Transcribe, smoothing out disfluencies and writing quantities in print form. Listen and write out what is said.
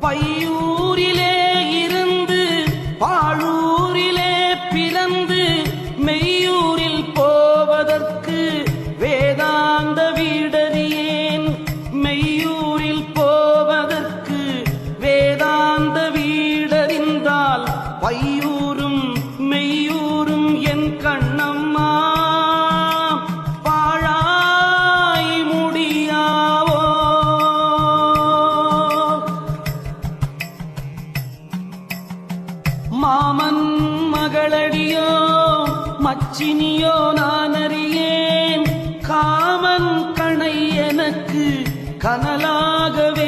பையூரிலே இருந்து பாழூரிலே பிறந்து மெய்யூரில் போவதற்கு வேதாந்த வீடறியேன். மெய்யூரில் போவதற்கு வேதாந்த வீடறிந்தால் பையூரும் மெய்யூரும் என் கண்ணம்மா பாழாய் முடியாவோ. மாமன் மகளடியோ மச்சினியோ நான் அறியேன். காமன் கணை எனக்கு கனலாகவே